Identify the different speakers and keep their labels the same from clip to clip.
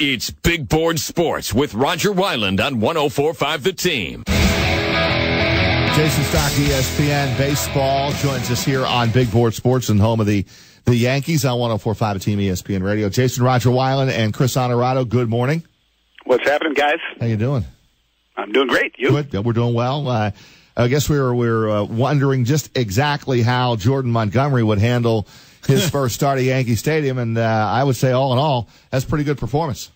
Speaker 1: It's Big Board Sports with Roger Wyland on 104.5 The Team.
Speaker 2: Jayson Stock, ESPN Baseball, joins us here on Big Board Sports and home of the Yankees on 104.5 The Team ESPN Radio. Jason, Roger Wyland, and Chris Honorado, good morning.
Speaker 3: What's happening, guys?
Speaker 2: How you doing?
Speaker 3: I'm doing great. You?
Speaker 2: Good. We're doing well. I guess we're wondering just exactly how Jordan Montgomery would handle his first start at Yankee Stadium, and I would say all in all, that's a pretty good performance.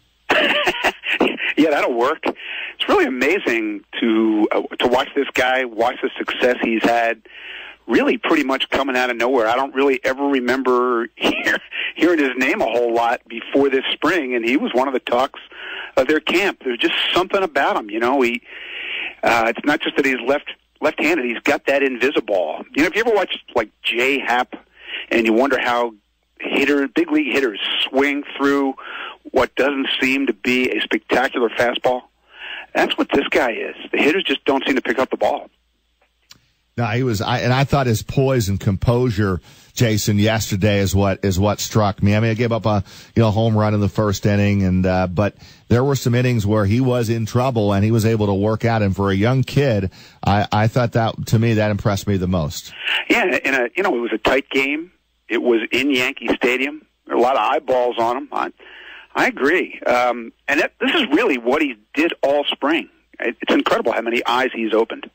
Speaker 3: Yeah, that'll work. It's really amazing to watch this guy, watch the success he's had, really pretty much coming out of nowhere. I don't really ever remember hearing his name a whole lot before this spring, and he was one of the talks of their camp. There's just something about him, you know. It's not just that he's left-handed. He's got that invisible. You know, if you ever watch like Jay Happ, and you wonder how big league hitters swing through what doesn't seem to be a spectacular fastball, that's what this guy is. The hitters just don't seem to pick up the ball.
Speaker 2: No, I thought his poise and composure, Jason, yesterday is what struck me. I mean, I gave up a home run in the first inning, but there were some innings where he was in trouble and he was able to work out. And for a young kid, I thought that impressed me the most.
Speaker 3: Yeah, and it was a tight game. It was in Yankee Stadium. There were a lot of eyeballs on him. I agree. And this is really what he did all spring. It's incredible how many eyes he's opened.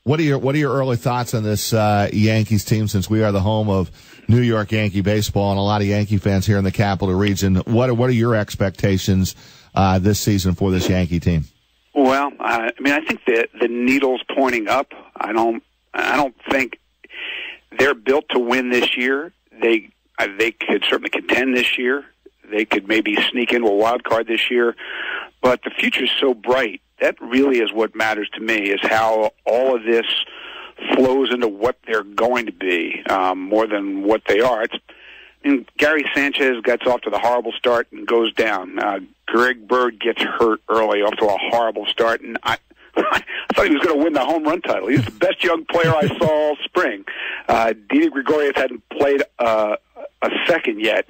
Speaker 2: What are your early thoughts on this Yankees team, since we are the home of New York Yankee baseball and a lot of Yankee fans here in the capital region? What are your expectations this season for this Yankee team?
Speaker 3: Well, I think the needle's pointing up. I don't think they're built to win this year. They could certainly contend this year. They could maybe sneak into a wild card this year, but the future's so bright. That really is what matters to me, is how all of this flows into what they're going to be, more than what they are. Gary Sanchez gets off to the horrible start and goes down. Greg Bird gets hurt early, off to a horrible start, and I thought he was going to win the home run title. He was the best young player I saw all spring. Didi Gregorius hadn't played a second yet.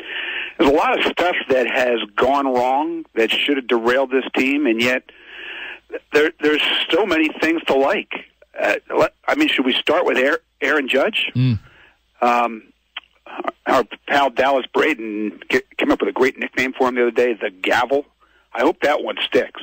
Speaker 3: There's a lot of stuff that has gone wrong that should have derailed this team, and yet there's so many things to like. Should we start with Aaron Judge? Our pal Dallas Braden came up with a great nickname for him the other day, the Gavel. I hope that one sticks.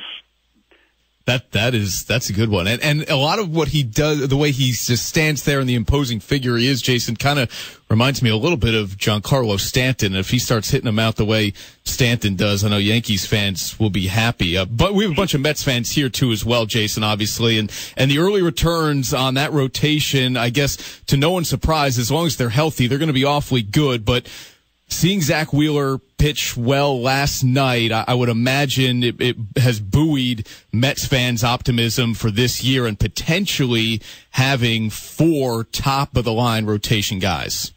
Speaker 4: That's a good one. And a lot of what he does, the way he just stands there and the imposing figure he is, Jason, kind of reminds me a little bit of Giancarlo Stanton. If he starts hitting them out the way Stanton does, I know Yankees fans will be happy. But we have a bunch of Mets fans here too as well, Jason, obviously. And the early returns on that rotation, I guess, to no one's surprise, as long as they're healthy, they're going to be awfully good. But seeing Zach Wheeler pitch well last night, I would imagine it has buoyed Mets fans' optimism for this year and potentially having 4 top-of-the-line rotation guys.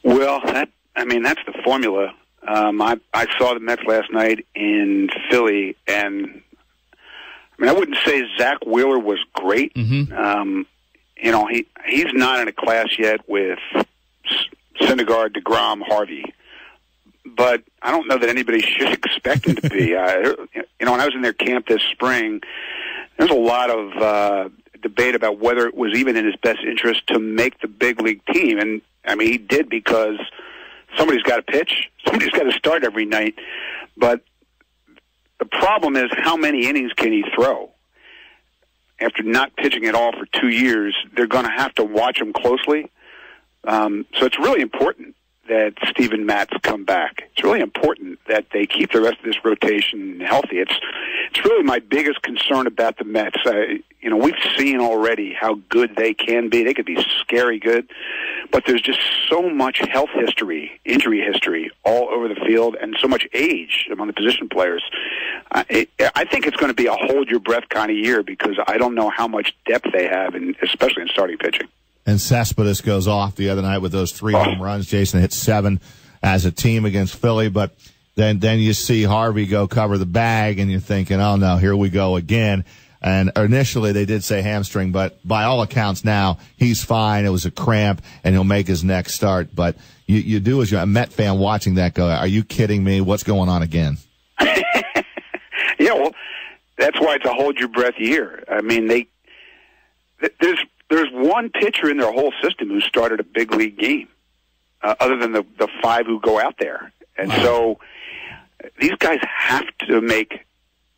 Speaker 4: Well,
Speaker 3: that's the formula. I saw the Mets last night in Philly, and I wouldn't say Zach Wheeler was great. Mm-hmm. He's not in a class yet with Syndergaard, DeGrom, Harvey. But I don't know that anybody should expect him to be. When I was in their camp this spring, there was a lot of debate about whether it was even in his best interest to make the big league team. And, he did, because somebody's got to pitch. Somebody's got to start every night. But the problem is, how many innings can he throw? After not pitching at all for 2 years, they're going to have to watch him closely. So it's really important that Steven Matz come back. It's really important that they keep the rest of this rotation healthy. It's really my biggest concern about the Mets. We've seen already how good they can be. They could be scary good, but there's just so much health history, injury history all over the field, and so much age among the position players. I think it's going to be a hold-your-breath kind of year, because I don't know how much depth they have, especially in starting pitching.
Speaker 2: And Cespedes goes off the other night with those 3 home runs. Jason hit 7 as a team against Philly, but then you see Harvey go cover the bag, and you're thinking, oh no, here we go again. And initially they did say hamstring, but by all accounts now he's fine. It was a cramp, and he'll make his next start. But you do, as a Met fan watching that, go, are you kidding me? What's going on again?
Speaker 3: Yeah, well, that's why it's a hold your breath year. I mean, there's one pitcher in their whole system who started a big league game, other than the five who go out there. And so these guys have to make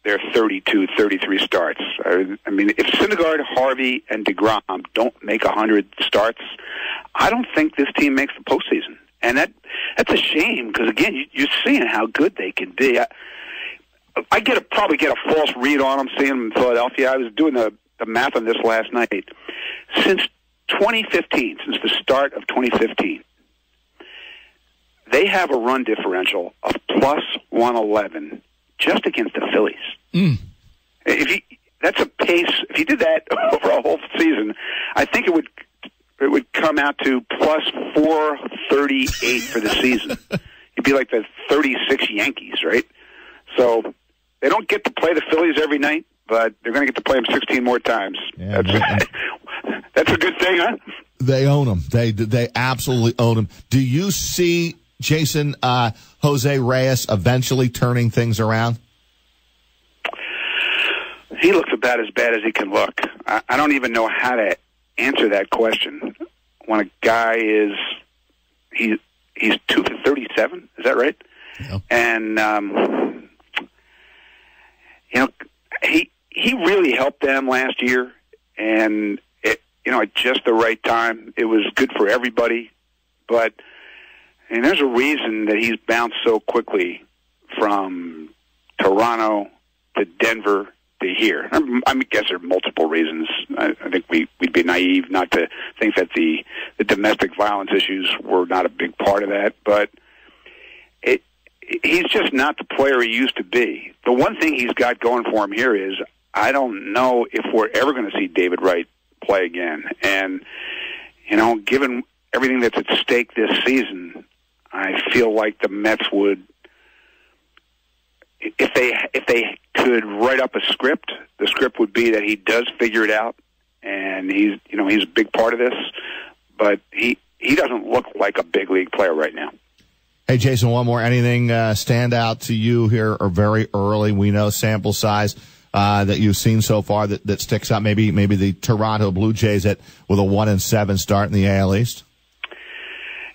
Speaker 3: their 32, 33 starts. I mean, if Syndergaard, Harvey, and DeGrom don't make 100 starts, I don't think this team makes the postseason. And that's a shame because, again, you're seeing how good they can be. I probably get a false read on them seeing them in Philadelphia. I was doing the math on this last night. Since 2015, since the start of 2015, they have a run differential of plus 111 just against the Phillies. Mm. That's a pace. If you did that over a whole season, I think it would come out to plus 438 for the season. It'd be like the 36 Yankees, right? So they don't get to play the Phillies every night, but they're going to get to play them 16 more times. Yeah, that's a good thing, huh?
Speaker 2: They own them. They absolutely own them. Do you see, Jayson, Jose Reyes eventually turning things around?
Speaker 3: He looks about as bad as he can look. I don't even know how to answer that question. When a guy he's 2 for 37, is that right? Yeah. And he really helped them last year, and at just the right time. It was good for everybody, but there's a reason that he's bounced so quickly from Toronto to Denver to here. I guess there are multiple reasons. I think we'd be naive not to think that the domestic violence issues were not a big part of that, but he's just not the player he used to be. The one thing he's got going for him here is I don't know if we're ever going to see David Wright play again. And, given everything that's at stake this season, I feel like the Mets would, if they could write up a script, the script would be that he does figure it out, and he's a big part of this, but he doesn't look like a big league player right now.
Speaker 2: Hey, Jayson, one more. Anything stand out to you here or very early? We know sample size that you've seen so far that sticks out. Maybe the Toronto Blue Jays with a 1-7 start in the AL East.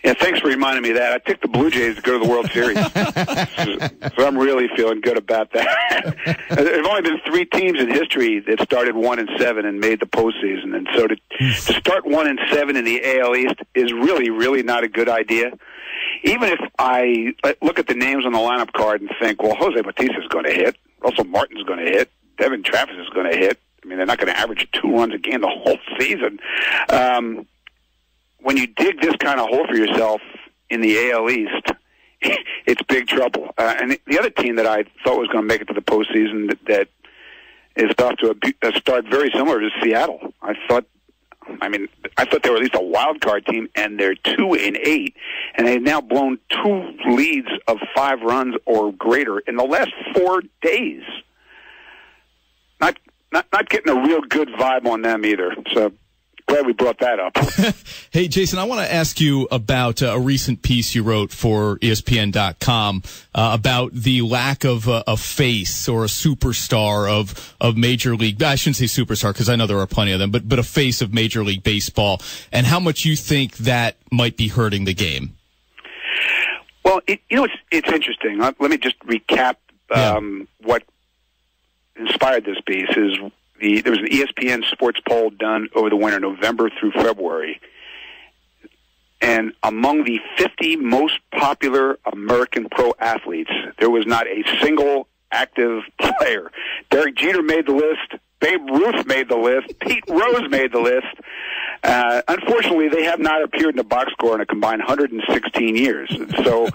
Speaker 3: Yeah, thanks for reminding me of that. I picked the Blue Jays to go to the World Series, so I'm really feeling good about that. There have only been 3 teams in history that started 1-7 and made the postseason, and so to start 1-7 in the AL East is really, really not a good idea. Even if I look at the names on the lineup card and think, well, Jose Bautista is going to hit, Russell Martin's going to hit, Devin Travis is going to hit. I mean, they're not going to average 2 runs a game the whole season. When you dig this kind of hole for yourself in the AL East, it's big trouble. And the other team that I thought was going to make it to the postseason that is off to a start very similar is Seattle. I thought they were at least a wild card team, and they're 2-8, and they've now blown 2 leads of 5 runs or greater in the last 4 days. Not getting a real good vibe on them either. So glad we brought that up.
Speaker 4: Hey, Jayson, I want to ask you about a recent piece you wrote for ESPN.com about the lack of a face or a superstar of Major League. I shouldn't say superstar because I know there are plenty of them, but a face of Major League Baseball, and how much you think that might be hurting the game.
Speaker 3: Well, it's interesting. Let me just recap what inspired this piece. There was an ESPN sports poll done over the winter, November through February, and among the 50 most popular American pro athletes, there was not a single active player. Derek Jeter made the list. Babe Ruth made the list. Pete Rose made the list. Unfortunately, they have not appeared in the box score in a combined 116 years. So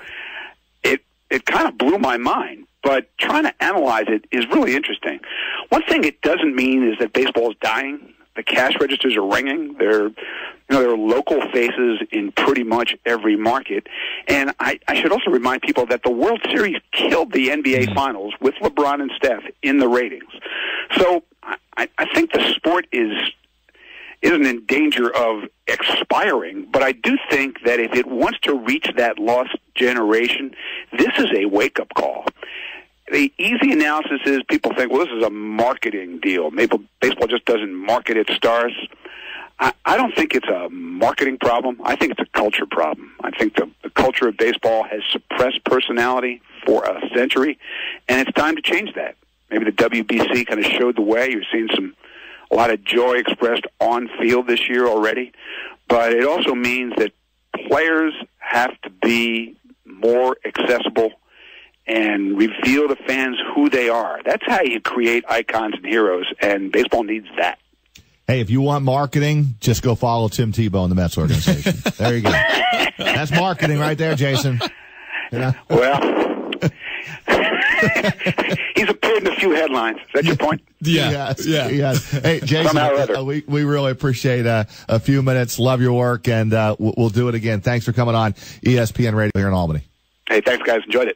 Speaker 3: it kind of blew my mind. But trying to analyze it is really interesting. One thing it doesn't mean is that baseball is dying. The cash registers are ringing. There are local faces in pretty much every market. And I should also remind people that the World Series killed the NBA Finals with LeBron and Steph in the ratings. So I think the sport isn't in danger of expiring, but I do think that if it wants to reach that lost generation, this is a wake-up call. the easy analysis is people think, well, this is a marketing deal. Maybe baseball just doesn't market its stars. I don't think it's a marketing problem. I think it's a culture problem. I think the culture of baseball has suppressed personality for a century, and it's time to change that. Maybe the WBC kind of showed the way. You're seeing a lot of joy expressed on field this year already, but it also means that players have to be more accessible and reveal to fans who they are. That's how you create icons and heroes, and baseball needs that.
Speaker 2: Hey, if you want marketing, just go follow Tim Tebow in the Mets organization. There you go. That's marketing right there, Jayson. You know?
Speaker 3: Well, he's appeared in a few headlines. Is that your point?
Speaker 4: Yeah.
Speaker 2: Yes. Hey, Jayson, we really appreciate a few minutes. Love your work, and we'll do it again. Thanks for coming on ESPN Radio here in Albany.
Speaker 3: Hey, thanks, guys. Enjoyed it.